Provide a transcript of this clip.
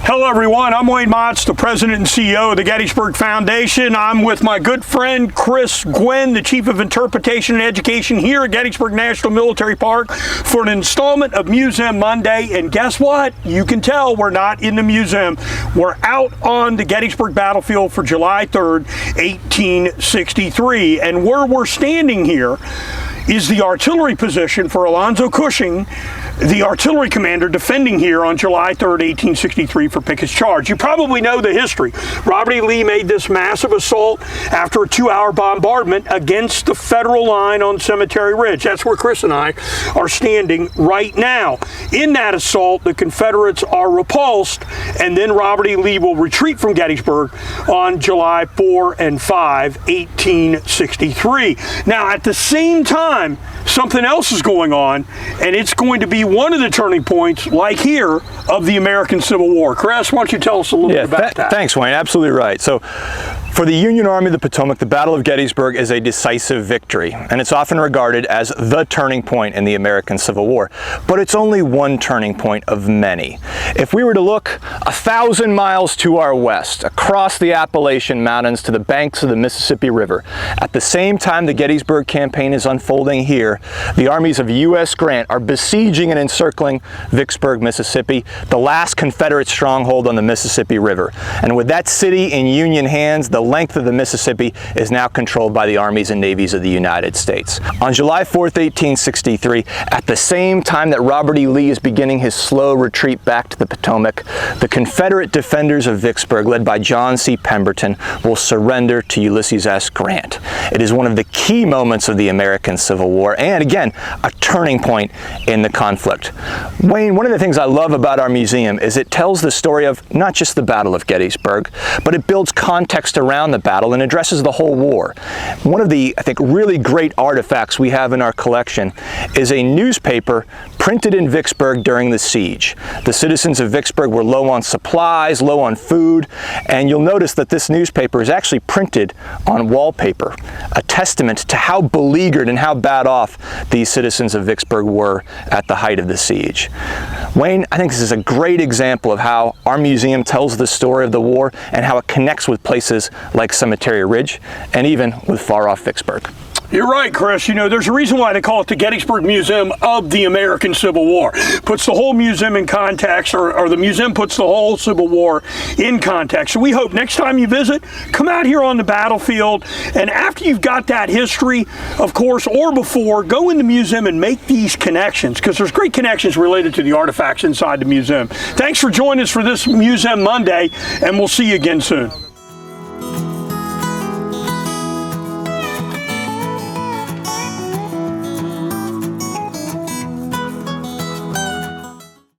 Hello everyone, I'm Wayne Motts, the President and CEO of the Gettysburg Foundation. I'm with my good friend Chris Gwinn, the Chief of Interpretation and Education here at Gettysburg National Military Park for an installment of Museum Monday. And guess what? You can tell we're not in the museum. We're out on the Gettysburg battlefield for July 3rd, 1863. And where we're standing here is the artillery position for Alonzo Cushing, the artillery commander defending here on July 3rd, 1863 for Pickett's Charge. You probably know the history. Robert E. Lee made this massive assault after a 2-hour bombardment against the Federal line on Cemetery Ridge. That's where Chris and I are standing right now. In that assault, the Confederates are repulsed, and then Robert E. Lee will retreat from Gettysburg on July 4 and 5, 1863. Now, at the same time, something else is going on, and it's going to be one of the turning points, like here, of the American Civil War. Chris, why don't you tell us a little bit about that? Thanks, Wayne. Absolutely right. So, for the Union Army of the Potomac, the Battle of Gettysburg is a decisive victory, and it's often regarded as the turning point in the American Civil War. But it's only one turning point of many. If we were to look 1,000 miles to our west, across the Appalachian Mountains to the banks of the Mississippi River, at the same time the Gettysburg campaign is unfolding here, the armies of U.S. Grant are besieging and encircling Vicksburg, Mississippi, the last Confederate stronghold on the Mississippi River. And with that city in Union hands, the length of the Mississippi is now controlled by the armies and navies of the United States. On July 4th, 1863, at the same time that Robert E. Lee is beginning his slow retreat back to the Potomac, the Confederate defenders of Vicksburg, led by John C. Pemberton, will surrender to Ulysses S. Grant. It is one of the key moments of the American Civil War, and again, a turning point in the conflict. Wayne, one of the things I love about our museum is it tells the story of not just the Battle of Gettysburg, but it builds context around the battle and addresses the whole war. One of the, I think, really great artifacts we have in our collection is a newspaper printed in Vicksburg during the siege. The citizens of Vicksburg were low on supplies, low on food, and you'll notice that this newspaper is actually printed on wallpaper, a testament to how beleaguered and how bad off these citizens of Vicksburg were at the height of the siege. Wayne, I think this is a great example of how our museum tells the story of the war and how it connects with places like Cemetery Ridge and even with far-off Vicksburg. You're right, Chris. You know, there's a reason why they call it the Gettysburg Museum of the American Civil War. Puts the whole museum in context, or the museum puts the whole Civil War in context. So we hope next time you visit, come out here on the battlefield, and after you've got that history, of course, or before, go in the museum and make these connections, because there's great connections related to the artifacts inside the museum. Thanks for joining us for this Museum Monday, and we'll see you again soon.